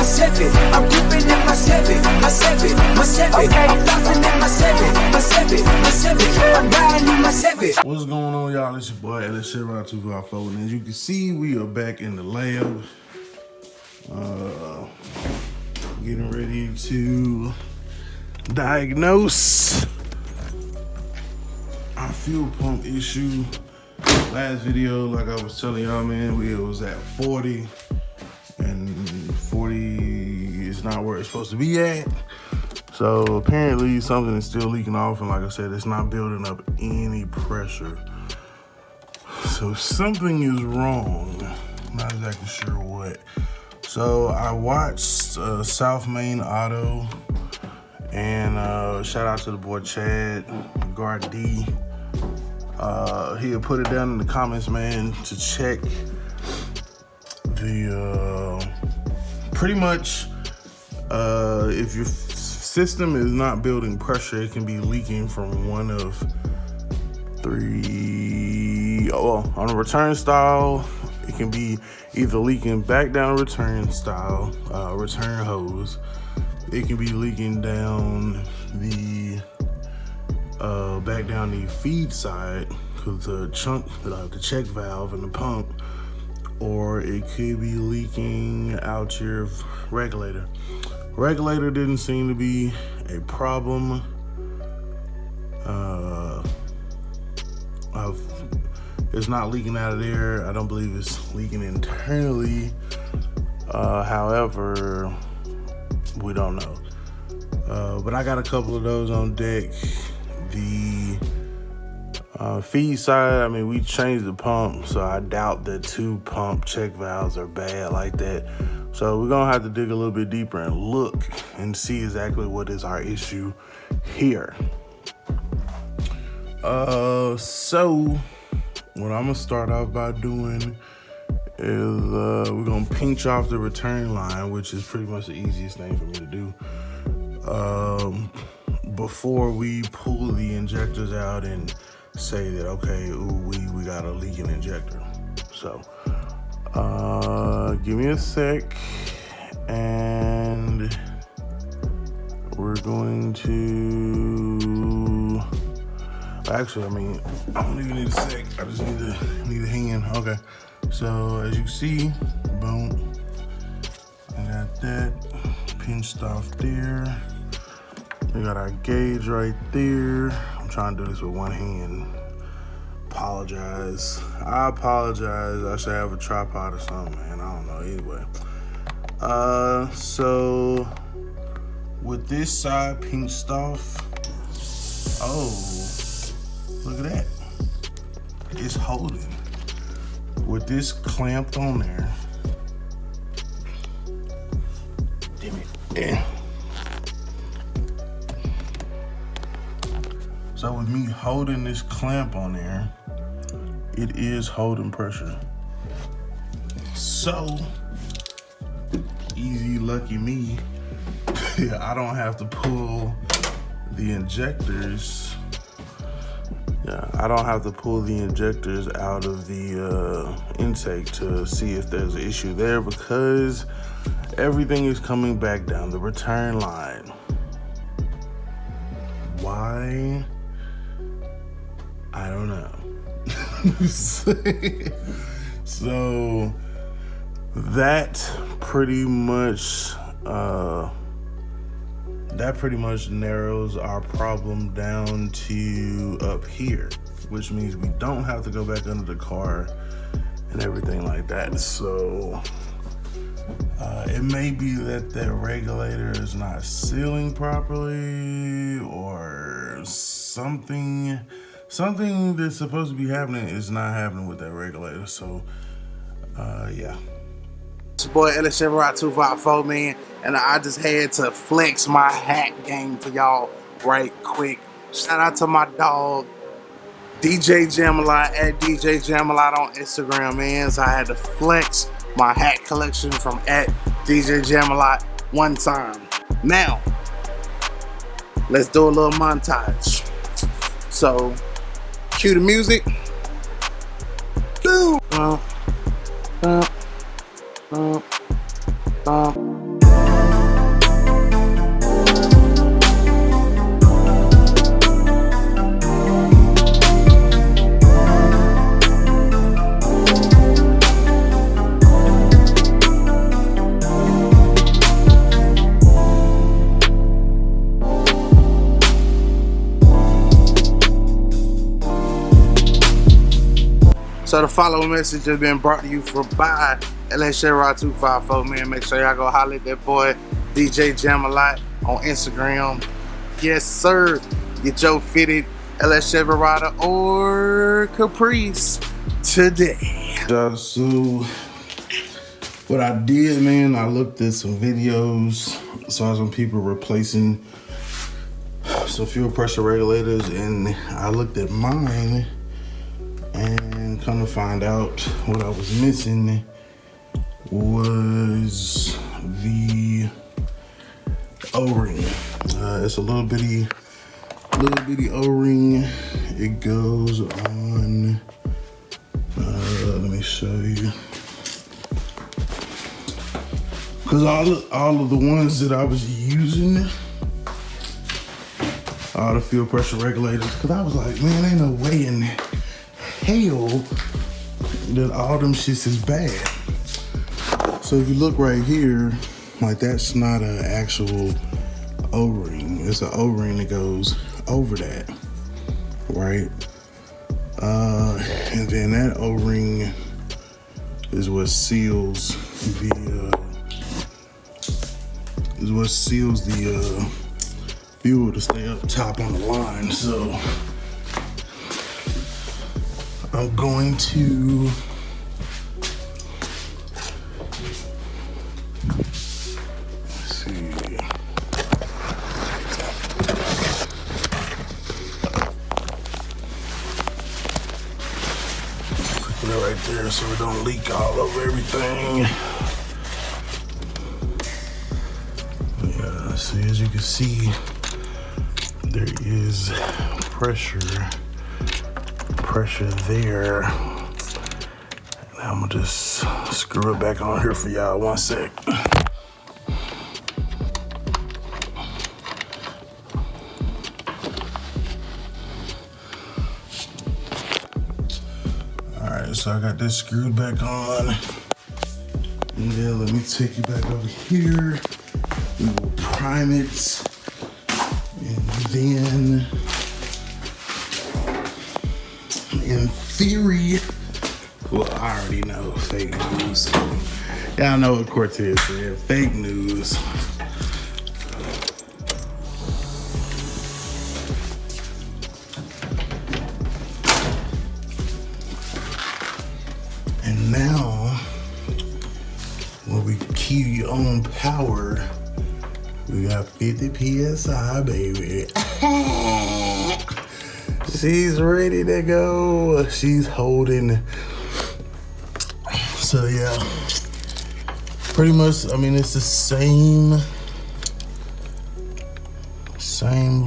my seven. I'm ripping in my seven, my seven, my seven. Okay. I'm flossing in my seven, my seven, my seven. I'm riding in my seven. What's going on, y'all? It's your boy Cutlass 254, and as you can see, we are back in the lab. Getting ready to diagnose our fuel pump issue. Last video, like I was telling y'all, man, it was at 40, and 40 is not where it's supposed to be at. So apparently something is still leaking off, and like I said, it's not building up any pressure. So something is wrong. Not exactly sure what. So I watched South Main Auto, and shout out to the boy Chad Gardy. He had put it down in the comments, man, to check the pretty much if your system is not building pressure, it can be leaking from one of three. Oh, on a return style, it can be either leaking back down return style, return hose. It can be leaking down the back down the feed side, because the chunk, the check valve and the pump, or it could be leaking out your regulator. Regulator didn't seem to be a problem. It's not leaking out of there. I don't believe it's leaking internally. However, we don't know. But I got a couple of those on deck. The feed side, I mean, we changed the pump, so I doubt that 2 pump check valves are bad like that. So we're gonna have to dig a little bit deeper and look and see exactly what is our issue here. So what I'm gonna start off by doing is we're gonna pinch off the return line, which is pretty much the easiest thing for me to do. Before we pull the injectors out and say that, okay, we got a leaking injector. So give me a sec, and we're going to, actually, I mean, I don't even need a sec, I just need a hand. Okay, so as you see, boom, I got that pinched off there. We got our gauge right there. I'm trying to do this with one hand. I apologize. I should have a tripod or something, man. I don't know. Anyway. So with this side pinched off, oh, look at that. It's holding. With this clamped on there. Damn it. Yeah. So with me holding this clamp on there, it is holding pressure. So, easy, lucky me, I don't have to pull the injectors. Yeah, I don't have to pull the injectors out of the intake to see if there's an issue there, because everything is coming back down the return line. Why? I don't know. So that pretty much narrows our problem down to up here, which means we don't have to go back under the car and everything like that. So it may be that the regulator is not sealing properly, or something that's supposed to be happening is not happening with that regulator. So yeah. It's your boy Cutlass 254, man, and I just had to flex my hack game for y'all right quick. Shout out to my dog DJ Jamalot at DJ Jamalot on Instagram, man. So I had to flex my hat collection from at DJ Jamalot one time. Now, let's do a little montage. So, cue the music. Boom. So the following message has been brought to you by LSChevrolet254, man. Make sure y'all go holler at that boy DJ Jam a lot on Instagram. Yes, sir. Get your fitted LS Chevrolet or Caprice today. So what I did, man, I looked at some videos, saw some people replacing some fuel pressure regulators, and I looked at mine and come to find out what I was missing was the O-ring. It's a little bitty O-ring. It goes on, let me show you. Cause all of the ones that I was using, all the fuel pressure regulators, cause I was like, man, ain't no way in hell that all them shits is bad. So if you look right here, like that's not an actual O-ring. It's an O-ring that goes over that, right? And then that O-ring is what seals the fuel to stay up top on the line. So I'm going to right there so it don't leak all over everything. Yeah, see, as you can see, there is pressure there. And I'm gonna just screw it back on here for y'all 1 sec. So I got this screwed back on. And then let me take you back over here. We will prime it. And then, in theory, well, I already know fake news. Y'all know what Cortez said, fake news. And now, when we keep on power, we got 50 PSI, baby. She's ready to go. She's holding. So yeah, pretty much, I mean, it's the same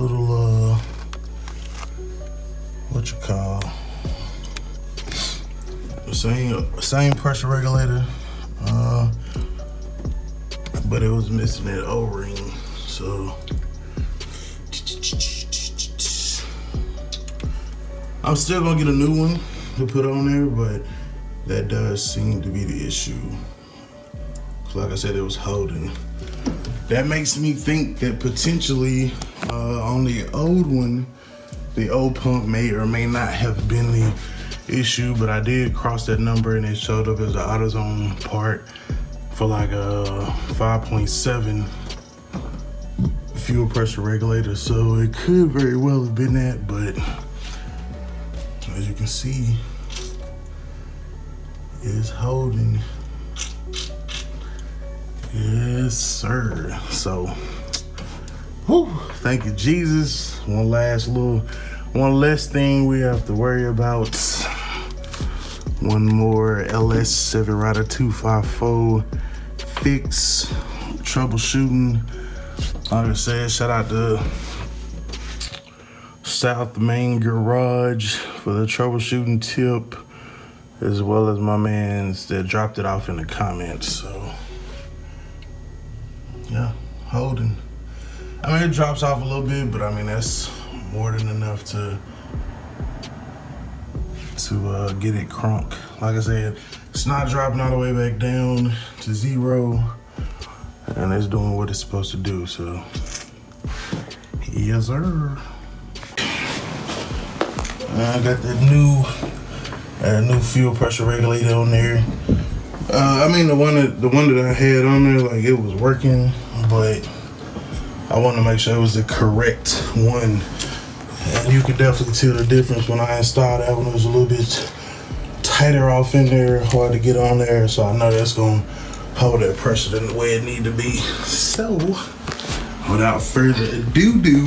little, what you call, same pressure regulator, but it was missing that O-ring. So I'm still gonna get a new one to put on there, but that does seem to be the issue. Like I said, it was holding. That makes me think that potentially on the old one, the old pump may or may not have been the issue, but I did cross that number and it showed up as an AutoZone part for like a 5.7 fuel pressure regulator. So it could very well have been that, but as you can see, it's holding. Yes, sir. So, whew, thank you, Jesus. One less thing we have to worry about. One more LS Chevrolet 254 fix, troubleshooting. Like I said, shout out to South Main Garage for the troubleshooting tip, as well as my mans that dropped it off in the comments. So yeah, holding. I mean, it drops off a little bit, but I mean, that's more than enough to get it crunk. Like I said, it's not dropping all the way back down to 0, and it's doing what it's supposed to do. So yes, sir. I got that new a new fuel pressure regulator on there. I mean the one that I had on there, like, it was working, but I wanted to make sure it was the correct one. And you could definitely tell the difference when I installed that one. It was a little bit tighter off in there, hard to get on there. So I know that's gonna hold that pressure in the way it need to be. So without further ado, you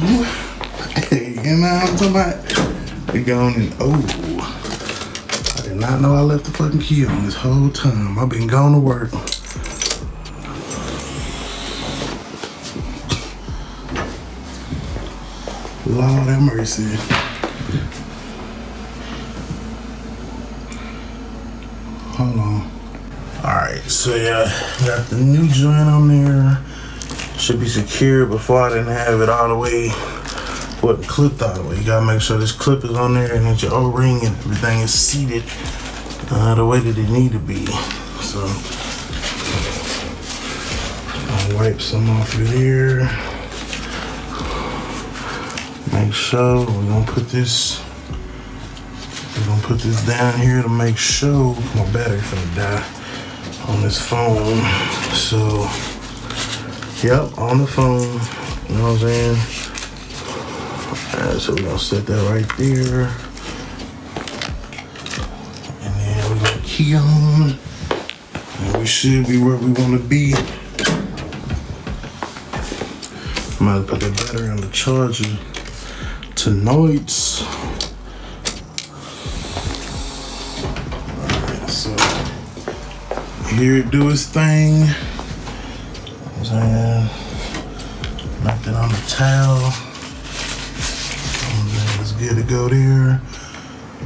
know what I'm talking about? We going and I did not know I left the fucking key on this whole time. I've been going to work. Lord have mercy. Hold on. Alright, so yeah, got the new joint on there. Should be secure. Before I didn't have it all the way, wasn't clipped all the way. You gotta make sure this clip is on there and that your O-ring and everything is seated the way that it need to be. So I'll wipe some off of here. Make sure we're gonna put this down here to make sure my battery finna die on this phone. So yep, on the phone, you know what I'm saying? Alright, so we're gonna set that right there. And then we're gonna key on. And we should be where we wanna be. I'm gonna put the battery on the charger tonight. Alright, so here it do its thing. Knocked it on the towel. And then it's good to go there.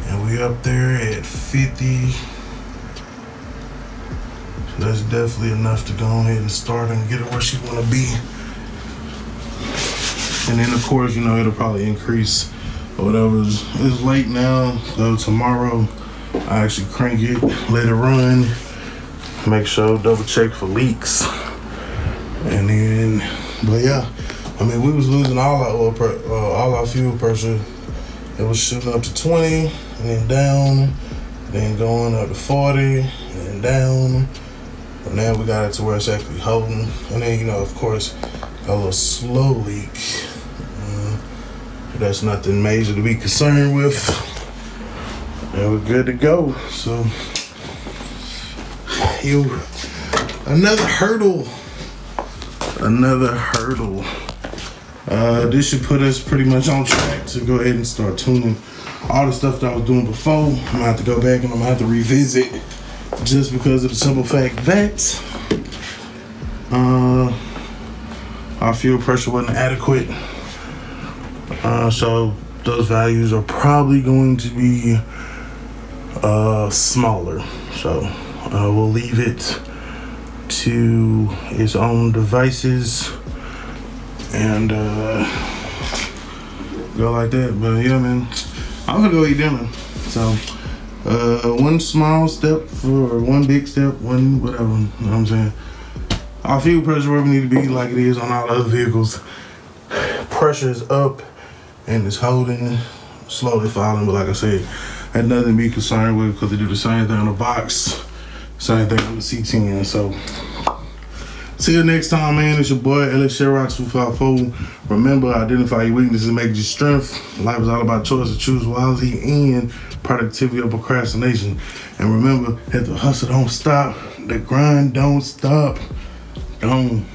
And we up there at 50. So that's definitely enough to go ahead and start and get her where she wanna be. And then of course, you know, it'll probably increase or whatever. It's late now, so tomorrow I actually crank it, let it run, make sure, double check for leaks. And then, but yeah, I mean, we was losing all our fuel pressure. It was shooting up to 20 and then down, then going up to 40 and then down. And now we got it to where it's actually holding. And then, you know, of course, a little slow leak. That's nothing major to be concerned with. And we're good to go. So, another hurdle. This should put us pretty much on track to go ahead and start tuning all the stuff that I was doing before. I'm gonna have to go back and I'm gonna have to revisit, just because of the simple fact that our fuel pressure wasn't adequate. So those values are probably going to be smaller. So we'll leave it to its own devices and go like that. But yeah, man, I'm gonna go eat dinner. So one small step for one big step, one whatever, you know what I'm saying? Our fuel pressure where we need to be, like it is on all other vehicles. Pressure is up and it's holding, slowly falling, but like I said, had nothing to be concerned with because they do the same thing on the box, same thing on the C10. So see you next time, man. It's your boy LS Sherrock 254. Remember, identify your weaknesses and make your strength. Life is all about choices. Choose wisely and productivity or procrastination. And remember that the hustle don't stop, the grind don't stop. Don't.